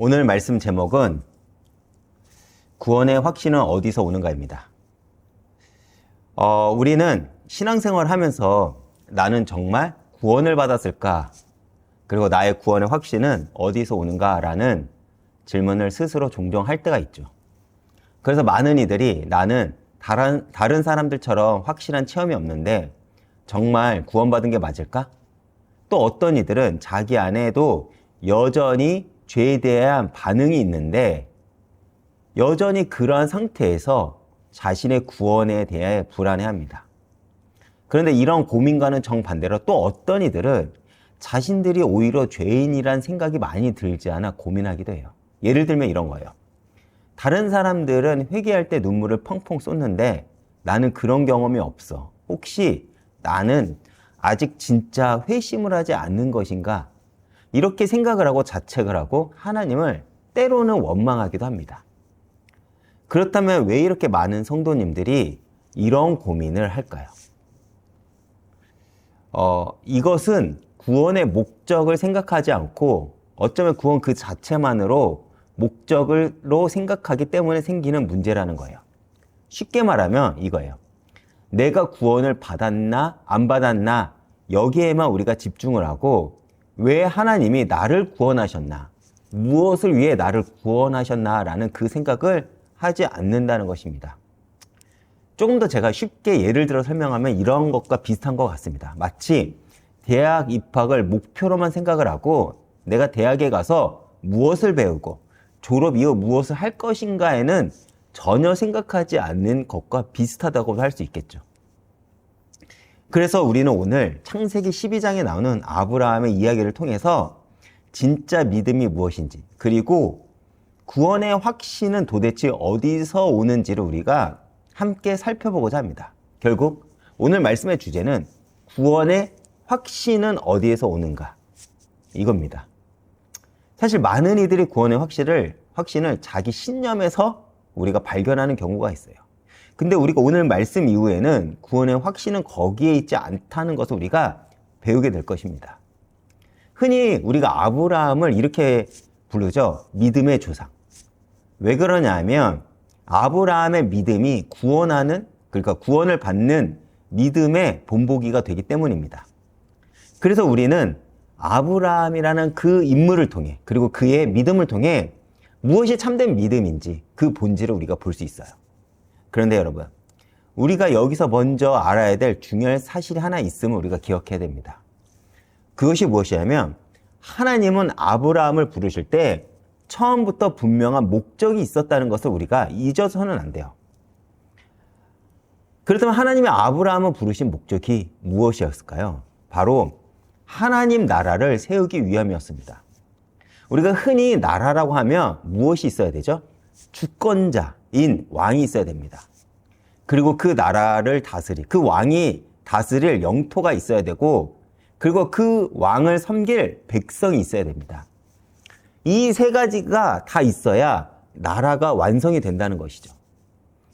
오늘 말씀 제목은 구원의 확신은 어디서 오는가입니다. 우리는 신앙생활을 하면서 나는 정말 구원을 받았을까? 그리고 나의 구원의 확신은 어디서 오는가라는 질문을 스스로 종종 할 때가 있죠. 그래서 많은 이들이 나는 다른 사람들처럼 확실한 체험이 없는데 정말 구원받은 게 맞을까? 또 어떤 이들은 자기 안에도 여전히 죄에 대한 반응이 있는데 여전히 그러한 상태에서 자신의 구원에 대해 불안해합니다. 그런데 이런 고민과는 정반대로 또 어떤 이들은 자신들이 오히려 죄인이란 생각이 많이 들지 않아 고민하기도 해요. 예를 들면 이런 거예요. 다른 사람들은 회개할 때 눈물을 펑펑 쏟는데 나는 그런 경험이 없어. 혹시 나는 아직 진짜 회심을 하지 않는 것인가? 이렇게 생각을 하고 자책을 하고 하나님을 때로는 원망하기도 합니다. 그렇다면 왜 이렇게 많은 성도님들이 이런 고민을 할까요? 이것은 구원의 목적을 생각하지 않고 어쩌면 구원 그 자체만으로 목적으로 생각하기 때문에 생기는 문제라는 거예요. 쉽게 말하면 이거예요. 내가 구원을 받았나 안 받았나 여기에만 우리가 집중을 하고 왜 하나님이 나를 구원하셨나, 무엇을 위해 나를 구원하셨나라는 그 생각을 하지 않는다는 것입니다. 조금 더 제가 쉽게 예를 들어 설명하면 이런 것과 비슷한 것 같습니다. 마치 대학 입학을 목표로만 생각을 하고 내가 대학에 가서 무엇을 배우고 졸업 이후 무엇을 할 것인가에는 전혀 생각하지 않는 것과 비슷하다고 할 수 있겠죠. 그래서 우리는 오늘 창세기 12장에 나오는 아브라함의 이야기를 통해서 진짜 믿음이 무엇인지, 그리고 구원의 확신은 도대체 어디서 오는지를 우리가 함께 살펴보고자 합니다. 결국 오늘 말씀의 주제는 구원의 확신은 어디에서 오는가, 이겁니다. 사실 많은 이들이 구원의 확신을 자기 신념에서 우리가 발견하는 경우가 있어요. 근데 우리가 오늘 말씀 이후에는 구원의 확신은 거기에 있지 않다는 것을 우리가 배우게 될 것입니다. 흔히 우리가 아브라함을 이렇게 부르죠. 믿음의 조상. 왜 그러냐 하면 아브라함의 믿음이 그러니까 구원을 받는 믿음의 본보기가 되기 때문입니다. 그래서 우리는 아브라함이라는 그 인물을 통해, 그리고 그의 믿음을 통해 무엇이 참된 믿음인지 그 본질을 우리가 볼 수 있어요. 그런데 여러분, 우리가 여기서 먼저 알아야 될 중요한 사실이 하나 있음을 우리가 기억해야 됩니다. 그것이 무엇이냐면 하나님은 아브라함을 부르실 때 처음부터 분명한 목적이 있었다는 것을 우리가 잊어서는 안 돼요. 그렇다면 하나님이 아브라함을 부르신 목적이 무엇이었을까요? 바로 하나님 나라를 세우기 위함이었습니다. 우리가 흔히 나라라고 하면 무엇이 있어야 되죠? 주권자인 왕이 있어야 됩니다. 그리고 그 나라를 그 왕이 다스릴 영토가 있어야 되고, 그리고 그 왕을 섬길 백성이 있어야 됩니다. 이 세 가지가 다 있어야 나라가 완성이 된다는 것이죠.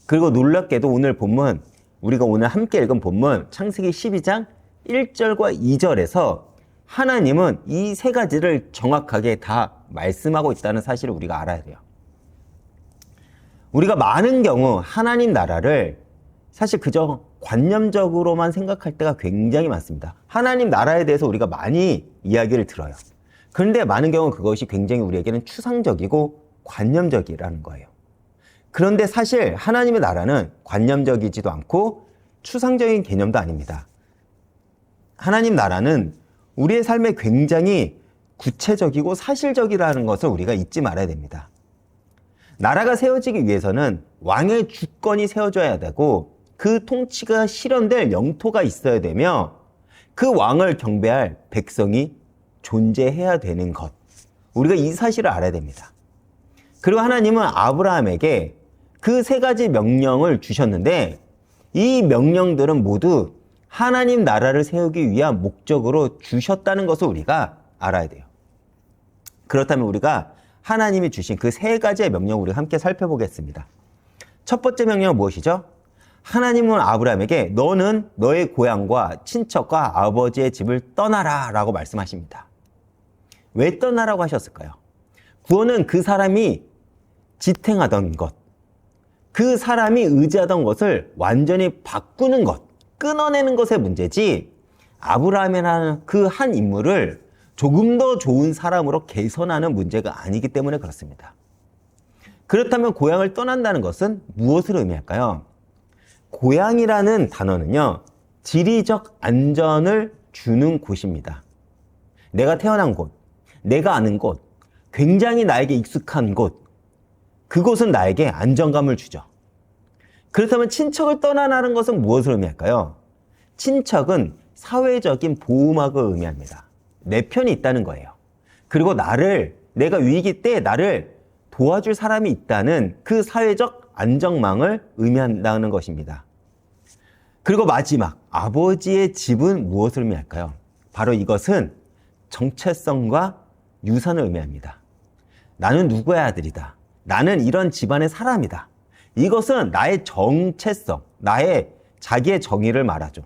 그리고 놀랍게도 오늘 본문, 우리가 오늘 함께 읽은 본문 창세기 12장 1절과 2절에서 하나님은 이 세 가지를 정확하게 다 말씀하고 있다는 사실을 우리가 알아야 돼요. 우리가 많은 경우 하나님 나라를 사실 그저 관념적으로만 생각할 때가 굉장히 많습니다. 하나님 나라에 대해서 우리가 많이 이야기를 들어요. 그런데 많은 경우 그것이 굉장히 우리에게는 추상적이고 관념적이라는 거예요. 그런데 사실 하나님의 나라는 관념적이지도 않고 추상적인 개념도 아닙니다. 하나님 나라는 우리의 삶에 굉장히 구체적이고 사실적이라는 것을 우리가 잊지 말아야 됩니다. 나라가 세워지기 위해서는 왕의 주권이 세워져야 되고 그 통치가 실현될 영토가 있어야 되며 그 왕을 경배할 백성이 존재해야 되는 것. 우리가 이 사실을 알아야 됩니다. 그리고 하나님은 아브라함에게 그 세 가지 명령을 주셨는데 이 명령들은 모두 하나님 나라를 세우기 위한 목적으로 주셨다는 것을 우리가 알아야 돼요. 그렇다면 우리가 하나님이 주신 그 세 가지의 명령을 우리가 함께 살펴보겠습니다. 첫 번째 명령은 무엇이죠? 하나님은 아브라함에게 너는 너의 고향과 친척과 아버지의 집을 떠나라 라고 말씀하십니다. 왜 떠나라고 하셨을까요? 구원은 그 사람이 지탱하던 것, 그 사람이 의지하던 것을 완전히 바꾸는 것, 끊어내는 것의 문제지, 아브라함이라는 그 한 인물을 조금 더 좋은 사람으로 개선하는 문제가 아니기 때문에 그렇습니다. 그렇다면 고향을 떠난다는 것은 무엇을 의미할까요? 고향이라는 단어는요, 지리적 안전을 주는 곳입니다. 내가 태어난 곳, 내가 아는 곳, 굉장히 나에게 익숙한 곳, 그곳은 나에게 안정감을 주죠. 그렇다면 친척을 떠나라는 것은 무엇을 의미할까요? 친척은 사회적인 보호막을 의미합니다. 내 편이 있다는 거예요. 그리고 내가 위기 때 나를 도와줄 사람이 있다는 그 사회적 안정망을 의미한다는 것입니다. 그리고 마지막, 아버지의 집은 무엇을 의미할까요? 바로 이것은 정체성과 유산을 의미합니다. 나는 누구의 아들이다. 나는 이런 집안의 사람이다. 이것은 나의 정체성, 자기의 정의를 말하죠.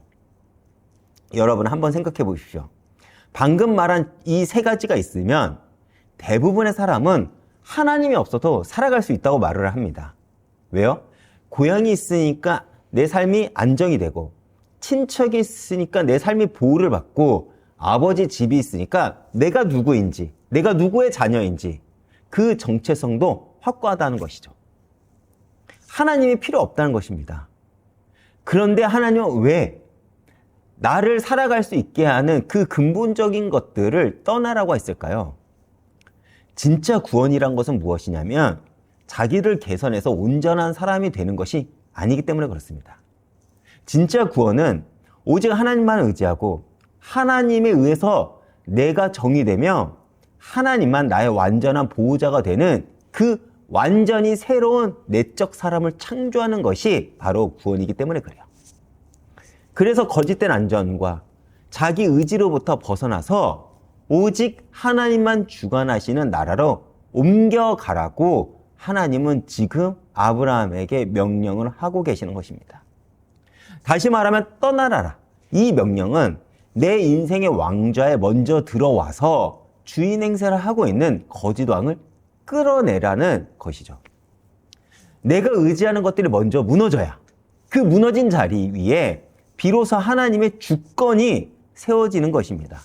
여러분 한번 생각해 보십시오. 방금 말한 이 세 가지가 있으면 대부분의 사람은 하나님이 없어도 살아갈 수 있다고 말을 합니다. 왜요? 고향이 있으니까 내 삶이 안정이 되고, 친척이 있으니까 내 삶이 보호를 받고, 아버지 집이 있으니까 내가 누구인지, 내가 누구의 자녀인지 그 정체성도 확고하다는 것이죠. 하나님이 필요 없다는 것입니다. 그런데 하나님은 왜 나를 살아갈 수 있게 하는 그 근본적인 것들을 떠나라고 했을까요? 진짜 구원이란 것은 무엇이냐면 자기를 개선해서 온전한 사람이 되는 것이 아니기 때문에 그렇습니다. 진짜 구원은 오직 하나님만 의지하고 하나님에 의해서 내가 정의되며 하나님만 나의 완전한 보호자가 되는 그 완전히 새로운 내적 사람을 창조하는 것이 바로 구원이기 때문에 그래요. 그래서 거짓된 안전과 자기 의지로부터 벗어나서 오직 하나님만 주관하시는 나라로 옮겨가라고 하나님은 지금 아브라함에게 명령을 하고 계시는 것입니다. 다시 말하면 떠나라라. 이 명령은 내 인생의 왕좌에 먼저 들어와서 주인 행세를 하고 있는 거짓 왕을 끌어내라는 것이죠. 내가 의지하는 것들이 먼저 무너져야 그 무너진 자리 위에 비로소 하나님의 주권이 세워지는 것입니다.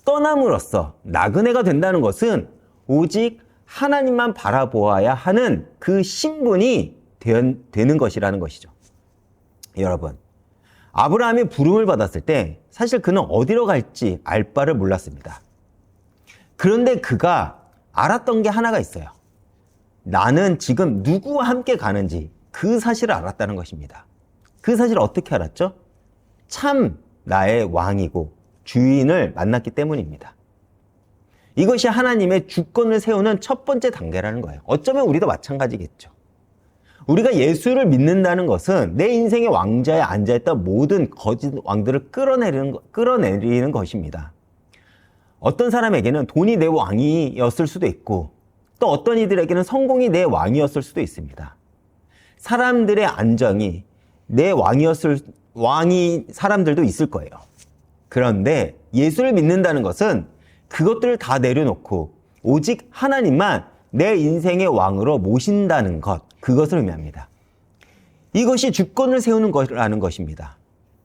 떠남으로써 나그네가 된다는 것은 오직 하나님만 바라보아야 하는 그 신분이 되는 것이라는 것이죠. 여러분, 아브라함이 부름을 받았을 때 사실 그는 어디로 갈지 알 바를 몰랐습니다. 그런데 그가 알았던 게 하나가 있어요. 나는 지금 누구와 함께 가는지 그 사실을 알았다는 것입니다. 그 사실을 어떻게 알았죠? 참 나의 왕이고 주인을 만났기 때문입니다. 이것이 하나님의 주권을 세우는 첫 번째 단계라는 거예요. 어쩌면 우리도 마찬가지겠죠. 우리가 예수를 믿는다는 것은 내 인생의 왕좌에 앉아있던 모든 거짓 왕들을 끌어내리는 것입니다. 어떤 사람에게는 돈이 내 왕이었을 수도 있고, 또 어떤 이들에게는 성공이 내 왕이었을 수도 있습니다. 사람들의 안정이 내 왕이 사람들도 있을 거예요. 그런데 예수를 믿는다는 것은 그것들을 다 내려놓고 오직 하나님만 내 인생의 왕으로 모신다는 것, 그것을 의미합니다. 이것이 주권을 세우는 것이라는 것입니다.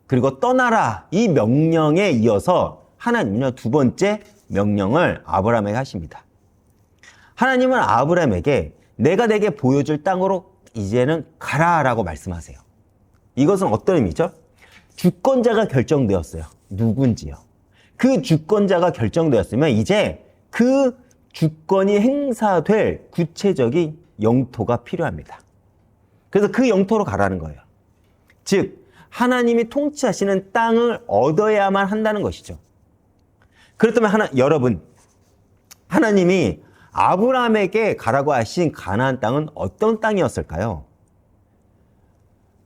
그리고 떠나라, 이 명령에 이어서 하나님은요, 두 번째 명령을 아브라함에게 하십니다. 하나님은 아브라함에게 내가 내게 보여줄 땅으로 이제는 가라라고 말씀하세요. 이것은 어떤 의미죠? 주권자가 결정되었어요. 누군지요. 그 주권자가 결정되었으면 이제 그 주권이 행사될 구체적인 영토가 필요합니다. 그래서 그 영토로 가라는 거예요. 즉, 하나님이 통치하시는 땅을 얻어야만 한다는 것이죠. 그렇다면 여러분, 하나님이 아브라함에게 가라고 하신 가나안 땅은 어떤 땅이었을까요?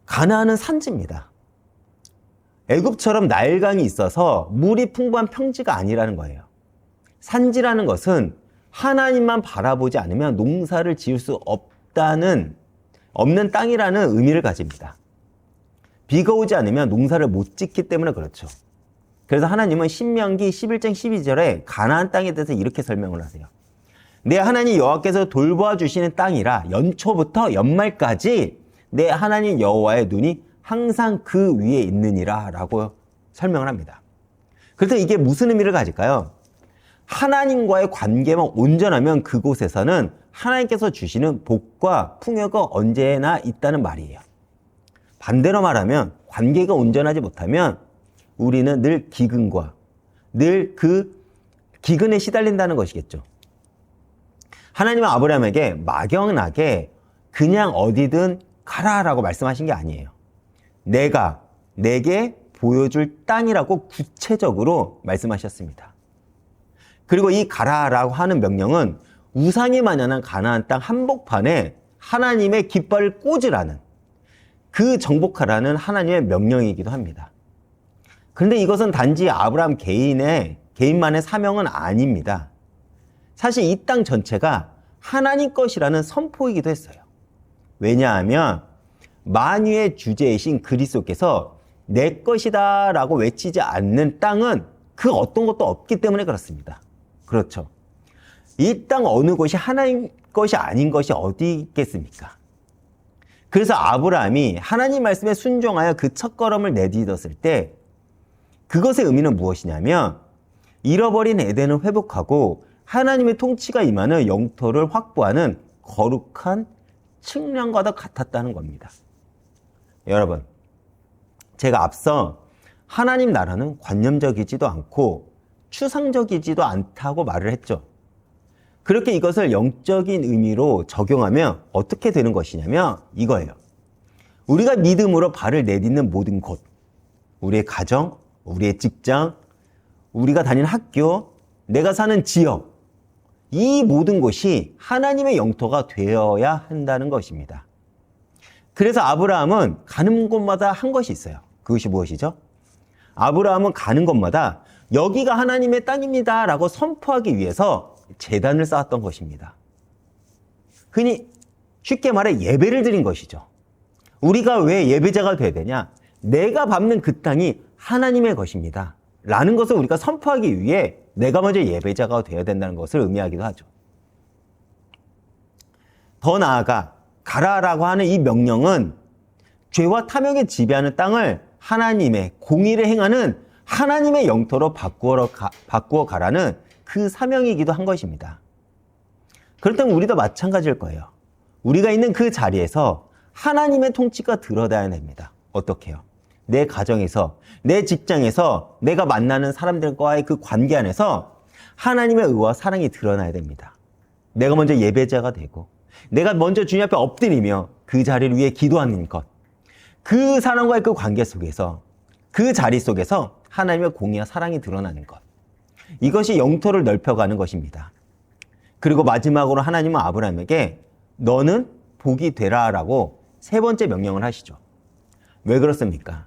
가나안은 산지입니다. 애굽처럼 나일강이 있어서 물이 풍부한 평지가 아니라는 거예요. 산지라는 것은 하나님만 바라보지 않으면 농사를 지을 수 없는 땅이라는 의미를 가집니다. 비가 오지 않으면 농사를 못 짓기 때문에 그렇죠. 그래서 하나님은 신명기 11장 12절에 가나안 땅에 대해서 이렇게 설명을 하세요. 내 하나님 여호와께서 돌보아 주시는 땅이라 연초부터 연말까지 내 하나님 여호와의 눈이 항상 그 위에 있느니라 라고 설명을 합니다. 그래서 이게 무슨 의미를 가질까요? 하나님과의 관계만 온전하면 그곳에서는 하나님께서 주시는 복과 풍요가 언제나 있다는 말이에요. 반대로 말하면 관계가 온전하지 못하면 우리는 늘 기근과 늘 그 기근에 시달린다는 것이겠죠. 하나님은 아브라함에게 막연하게 그냥 어디든 가라라고 말씀하신 게 아니에요. 내게 보여줄 땅이라고 구체적으로 말씀하셨습니다. 그리고 이 가라라고 하는 명령은 우상이 만연한 가나안 땅 한복판에 하나님의 깃발을 꽂으라는 그 정복하라는 하나님의 명령이기도 합니다. 그런데 이것은 단지 아브라함 개인만의 사명은 아닙니다. 사실 이 땅 전체가 하나님 것이라는 선포이기도 했어요. 왜냐하면 만유의 주제이신 그리스도께서 내 것이다 라고 외치지 않는 땅은 그 어떤 것도 없기 때문에 그렇습니다. 그렇죠. 이 땅 어느 곳이 하나님 것이 아닌 것이 어디 있겠습니까? 그래서 아브라함이 하나님 말씀에 순종하여 그 첫걸음을 내딛었을 때 그것의 의미는 무엇이냐면 잃어버린 에덴을 회복하고 하나님의 통치가 임하는 영토를 확보하는 거룩한 측량과도 같았다는 겁니다. 여러분, 제가 앞서 하나님 나라는 관념적이지도 않고 추상적이지도 않다고 말을 했죠. 그렇게 이것을 영적인 의미로 적용하면 어떻게 되는 것이냐면 이거예요. 우리가 믿음으로 발을 내딛는 모든 곳, 우리의 가정, 우리의 직장, 우리가 다니는 학교, 내가 사는 지역, 이 모든 곳이 하나님의 영토가 되어야 한다는 것입니다. 그래서 아브라함은 가는 곳마다 한 것이 있어요. 그것이 무엇이죠? 아브라함은 가는 곳마다 여기가 하나님의 땅입니다 라고 선포하기 위해서 제단을 쌓았던 것입니다. 흔히 쉽게 말해 예배를 드린 것이죠. 우리가 왜 예배자가 돼야 되냐? 내가 밟는 그 땅이 하나님의 것입니다 라는 것을 우리가 선포하기 위해 내가 먼저 예배자가 되어야 된다는 것을 의미하기도 하죠. 더 나아가 가라라고 하는 이 명령은 죄와 탐욕에 지배하는 땅을 하나님의 공의를 행하는 하나님의 영토로 바꾸어 가라는 그 사명이기도 한 것입니다. 그렇다면 우리도 마찬가지일 거예요. 우리가 있는 그 자리에서 하나님의 통치가 드러나야 됩니다. 어떻게요? 내 가정에서, 내 직장에서, 내가 만나는 사람들과의 그 관계 안에서 하나님의 의와 사랑이 드러나야 됩니다. 내가 먼저 예배자가 되고 내가 먼저 주님 앞에 엎드리며 그 자리를 위해 기도하는 것, 그 사람과의 그 관계 속에서, 그 자리 속에서 하나님의 공의와 사랑이 드러나는 것, 이것이 영토를 넓혀가는 것입니다. 그리고 마지막으로 하나님은 아브라함에게 너는 복이 되라 라고 세 번째 명령을 하시죠. 왜 그렇습니까?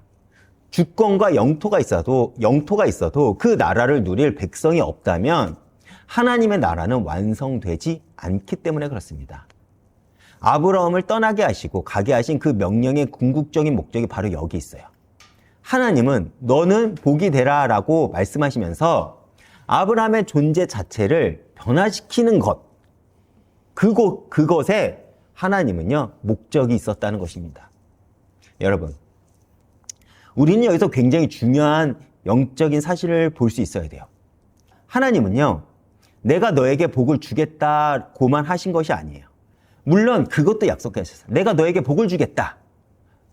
주권과 영토가 있어도 그 나라를 누릴 백성이 없다면 하나님의 나라는 완성되지 않기 때문에 그렇습니다. 아브라함을 떠나게 하시고 가게 하신 그 명령의 궁극적인 목적이 바로 여기 있어요. 하나님은 너는 복이 되라 라고 말씀하시면서 아브라함의 존재 자체를 변화시키는 것, 그것에 하나님은요 목적이 있었다는 것입니다. 여러분, 우리는 여기서 굉장히 중요한 영적인 사실을 볼 수 있어야 돼요. 하나님은요 내가 너에게 복을 주겠다고만 하신 것이 아니에요. 물론 그것도 약속하셨어요. 내가 너에게 복을 주겠다,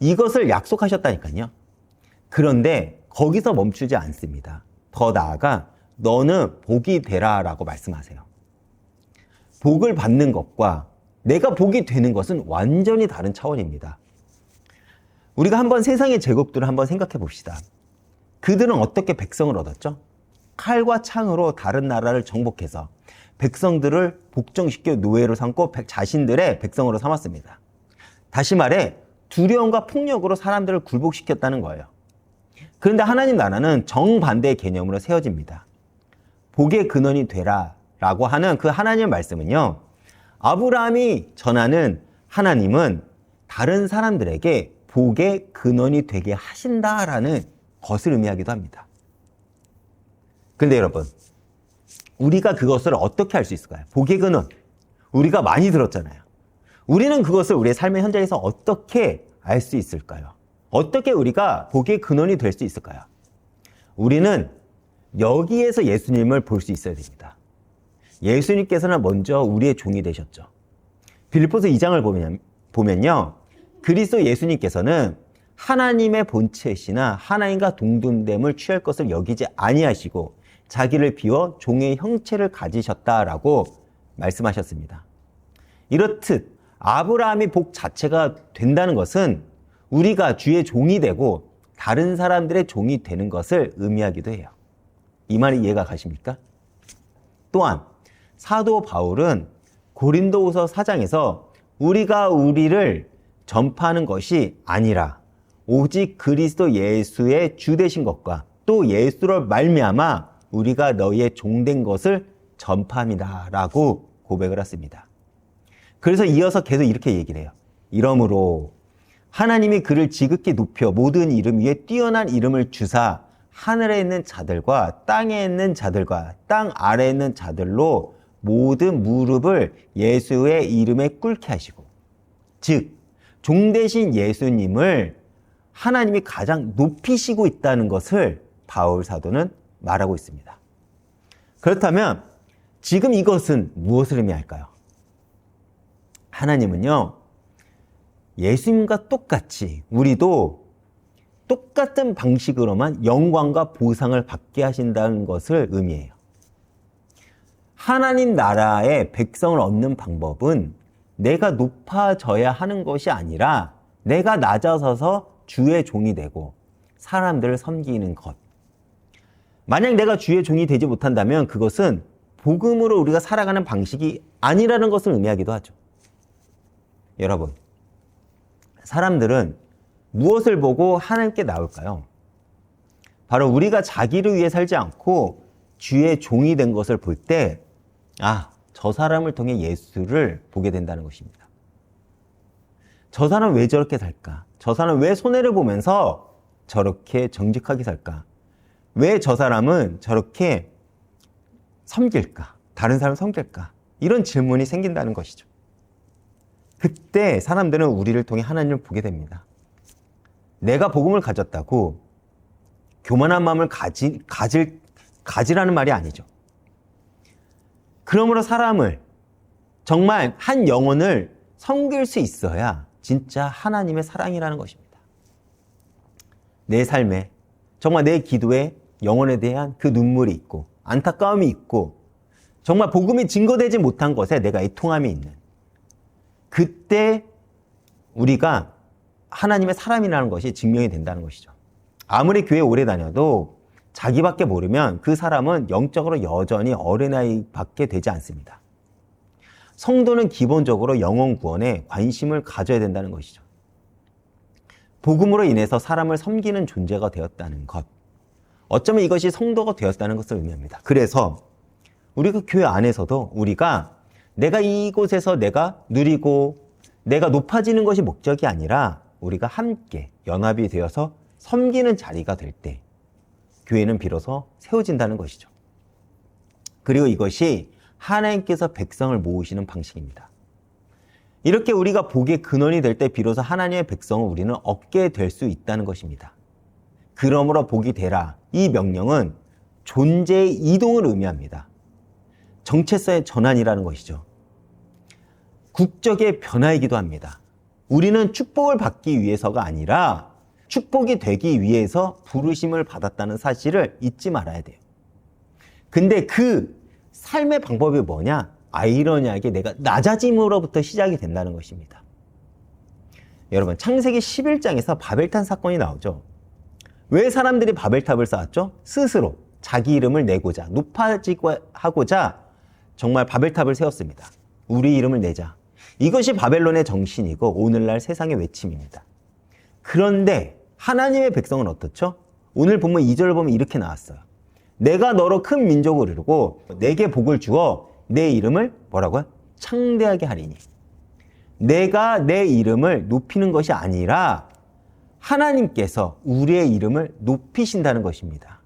이것을 약속하셨다니까요. 그런데 거기서 멈추지 않습니다. 더 나아가 너는 복이 되라 라고 말씀하세요. 복을 받는 것과 내가 복이 되는 것은 완전히 다른 차원입니다. 우리가 한번 세상의 제국들을 한번 생각해 봅시다. 그들은 어떻게 백성을 얻었죠? 칼과 창으로 다른 나라를 정복해서 백성들을 복종시켜 노예로 삼고 자신들의 백성으로 삼았습니다. 다시 말해 두려움과 폭력으로 사람들을 굴복시켰다는 거예요. 그런데 하나님 나라는 정반대의 개념으로 세워집니다. 복의 근원이 되라 라고 하는 그 하나님의 말씀은요, 아브라함이 전하는 하나님은 다른 사람들에게 복의 근원이 되게 하신다라는 것을 의미하기도 합니다. 그런데 여러분, 우리가 그것을 어떻게 할 수 있을까요? 복의 근원. 우리가 많이 들었잖아요. 우리는 그것을 우리의 삶의 현장에서 어떻게 알 수 있을까요? 어떻게 우리가 복의 근원이 될 수 있을까요? 우리는 여기에서 예수님을 볼 수 있어야 됩니다. 예수님께서는 먼저 우리의 종이 되셨죠. 빌립보서 2장을 보면요. 그리스도 예수님께서는 하나님의 본체시나 하나님과 동등됨을 취할 것을 여기지 아니하시고 자기를 비워 종의 형체를 가지셨다라고 말씀하셨습니다. 이렇듯 아브라함이 복 자체가 된다는 것은 우리가 주의 종이 되고 다른 사람들의 종이 되는 것을 의미하기도 해요. 이 말이 이해가 가십니까? 또한 사도 바울은 고린도후서 4장에서 우리가 우리를 전파하는 것이 아니라 오직 그리스도 예수의 주 되신 것과 또 예수로 말미암아 우리가 너희의 종된 것을 전파합니다 라고 고백을 했습니다. 그래서 이어서 계속 이렇게 얘기를 해요. 이러므로 하나님이 그를 지극히 높여 모든 이름 위에 뛰어난 이름을 주사 하늘에 있는 자들과 땅에 있는 자들과 땅 아래에 있는 자들로 모든 무릎을 예수의 이름에 꿇게 하시고, 즉 종 되신 예수님을 하나님이 가장 높이시고 있다는 것을 바울 사도는 말하고 있습니다. 그렇다면 지금 이것은 무엇을 의미할까요? 하나님은요, 예수님과 똑같이 우리도 똑같은 방식으로만 영광과 보상을 받게 하신다는 것을 의미해요. 하나님 나라의 백성을 얻는 방법은 내가 높아져야 하는 것이 아니라 내가 낮아서서 주의 종이 되고 사람들을 섬기는 것. 만약 내가 주의 종이 되지 못한다면 그것은 복음으로 우리가 살아가는 방식이 아니라는 것을 의미하기도 하죠. 여러분, 사람들은 무엇을 보고 하나님께 나올까요? 바로 우리가 자기를 위해 살지 않고 주의 종이 된 것을 볼 때, 저 사람을 통해 예수를 보게 된다는 것입니다. 저 사람 왜 저렇게 살까? 저 사람 왜 손해를 보면서 저렇게 정직하게 살까? 왜 저 사람은 저렇게 섬길까? 다른 사람을 섬길까? 이런 질문이 생긴다는 것이죠. 그때 사람들은 우리를 통해 하나님을 보게 됩니다. 내가 복음을 가졌다고 교만한 마음을 가지라는 말이 아니죠. 그러므로 사람을, 정말 한 영혼을 섬길 수 있어야 진짜 하나님의 사랑이라는 것입니다. 내 삶에, 정말 내 기도에 영혼에 대한 그 눈물이 있고 안타까움이 있고 정말 복음이 증거되지 못한 것에 내가 애통함이 있는, 그때 우리가 하나님의 사람이라는 것이 증명이 된다는 것이죠. 아무리 교회 오래 다녀도 자기밖에 모르면 그 사람은 영적으로 여전히 어린아이밖에 되지 않습니다. 성도는 기본적으로 영혼 구원에 관심을 가져야 된다는 것이죠. 복음으로 인해서 사람을 섬기는 존재가 되었다는 것. 어쩌면 이것이 성도가 되었다는 것을 의미합니다. 그래서 우리가 교회 안에서도 우리가 내가 이곳에서 내가 누리고 내가 높아지는 것이 목적이 아니라 우리가 함께 연합이 되어서 섬기는 자리가 될 때 교회는 비로소 세워진다는 것이죠. 그리고 이것이 하나님께서 백성을 모으시는 방식입니다. 이렇게 우리가 복의 근원이 될 때 비로소 하나님의 백성을 우리는 얻게 될 수 있다는 것입니다. 그러므로 복이 되라. 이 명령은 존재의 이동을 의미합니다. 정체성의 전환이라는 것이죠. 국적의 변화이기도 합니다. 우리는 축복을 받기 위해서가 아니라 축복이 되기 위해서 부르심을 받았다는 사실을 잊지 말아야 돼요. 근데 그 삶의 방법이 뭐냐? 아이러니하게 내가 낮아짐으로부터 시작이 된다는 것입니다. 여러분, 창세기 11장에서 바벨탑 사건이 나오죠. 왜 사람들이 바벨탑을 쌓았죠? 스스로 자기 이름을 내고자, 높아지고 하고자 정말 바벨탑을 세웠습니다. 우리 이름을 내자. 이것이 바벨론의 정신이고 오늘날 세상의 외침입니다. 그런데 하나님의 백성은 어떻죠? 오늘 보면 2절을 보면 이렇게 나왔어요. 내가 너로 큰 민족을 이루고 내게 복을 주어 내 이름을 뭐라고요? 창대하게 하리니. 내가 내 이름을 높이는 것이 아니라 하나님께서 우리의 이름을 높이신다는 것입니다.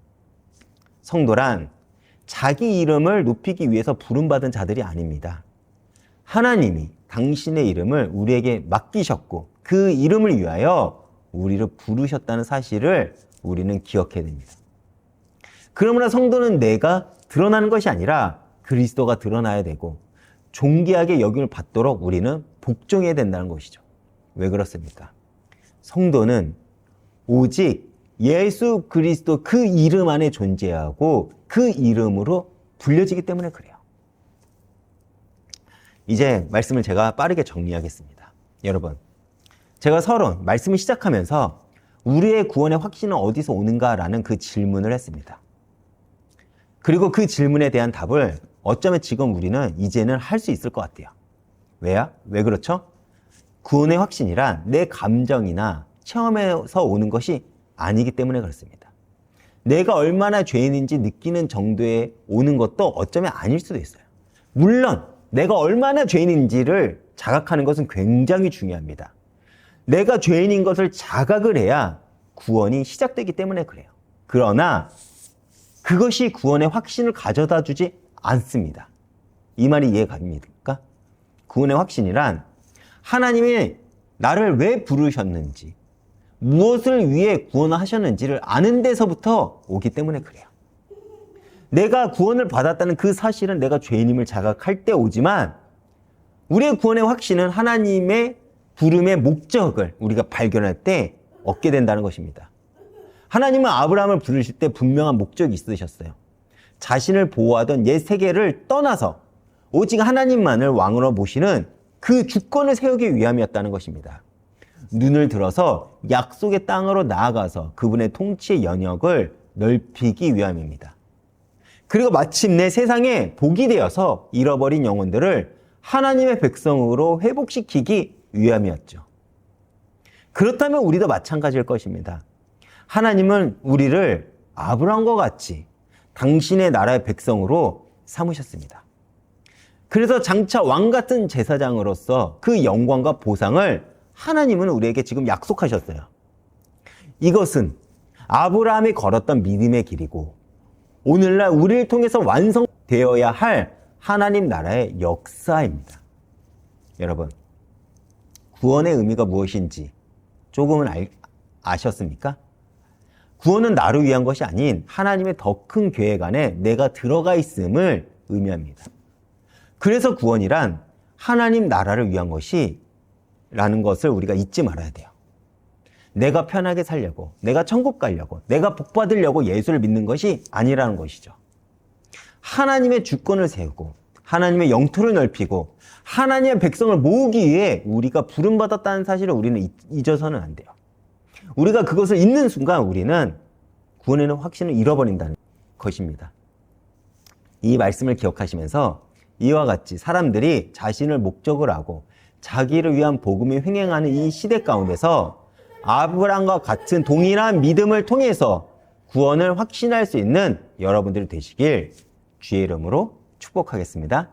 성도란 자기 이름을 높이기 위해서 부름받은 자들이 아닙니다. 하나님이 당신의 이름을 우리에게 맡기셨고 그 이름을 위하여 우리를 부르셨다는 사실을 우리는 기억해야 됩니다. 그러므로 성도는 내가 드러나는 것이 아니라 그리스도가 드러나야 되고 존귀하게 여김을 받도록 우리는 복종해야 된다는 것이죠. 왜 그렇습니까? 성도는 오직 예수 그리스도 그 이름 안에 존재하고 그 이름으로 불려지기 때문에 그래요. 이제 말씀을 제가 빠르게 정리하겠습니다. 여러분, 제가 서론 말씀을 시작하면서 우리의 구원의 확신은 어디서 오는가라는 그 질문을 했습니다. 그리고 그 질문에 대한 답을 어쩌면 지금 우리는 이제는 할 수 있을 것 같아요. 왜야? 왜 그렇죠? 구원의 확신이란 내 감정이나 체험에서 오는 것이 아니기 때문에 그렇습니다. 내가 얼마나 죄인인지 느끼는 정도에 오는 것도 어쩌면 아닐 수도 있어요. 물론 내가 얼마나 죄인인지를 자각하는 것은 굉장히 중요합니다. 내가 죄인인 것을 자각을 해야 구원이 시작되기 때문에 그래요. 그러나 그것이 구원의 확신을 가져다 주지 않습니다. 이 말이 이해가 갑니까? 구원의 확신이란 하나님이 나를 왜 부르셨는지, 무엇을 위해 구원하셨는지를 아는 데서부터 오기 때문에 그래요. 내가 구원을 받았다는 그 사실은 내가 죄인임을 자각할 때 오지만 우리의 구원의 확신은 하나님의 부름의 목적을 우리가 발견할 때 얻게 된다는 것입니다. 하나님은 아브라함을 부르실 때 분명한 목적이 있으셨어요. 자신을 보호하던 옛 세계를 떠나서 오직 하나님만을 왕으로 모시는 그 주권을 세우기 위함이었다는 것입니다. 눈을 들어서 약속의 땅으로 나아가서 그분의 통치의 영역을 넓히기 위함입니다. 그리고 마침내 세상에 복이 되어서 잃어버린 영혼들을 하나님의 백성으로 회복시키기 위함이었죠. 그렇다면 우리도 마찬가지일 것입니다. 하나님은 우리를 아브라함과 같이 당신의 나라의 백성으로 삼으셨습니다. 그래서 장차 왕 같은 제사장으로서 그 영광과 보상을 하나님은 우리에게 지금 약속하셨어요. 이것은 아브라함이 걸었던 믿음의 길이고 오늘날 우리를 통해서 완성되어야 할 하나님 나라의 역사입니다. 여러분, 구원의 의미가 무엇인지 조금은 아셨습니까? 구원은 나를 위한 것이 아닌 하나님의 더 큰 계획 안에 내가 들어가 있음을 의미합니다. 그래서 구원이란 하나님 나라를 위한 것이라는 것을 우리가 잊지 말아야 돼요. 내가 편하게 살려고, 내가 천국 가려고, 내가 복 받으려고 예수를 믿는 것이 아니라는 것이죠. 하나님의 주권을 세우고 하나님의 영토를 넓히고 하나님의 백성을 모으기 위해 우리가 부름받았다는 사실을 우리는 잊어서는 안 돼요. 우리가 그것을 잊는 순간 우리는 구원의 확신을 잃어버린다는 것입니다. 이 말씀을 기억하시면서 이와 같이 사람들이 자신을 목적으로 하고 자기를 위한 복음이 횡행하는 이 시대 가운데서 아브라함과 같은 동일한 믿음을 통해서 구원을 확신할 수 있는 여러분들이 되시길 주의 이름으로 축복하겠습니다.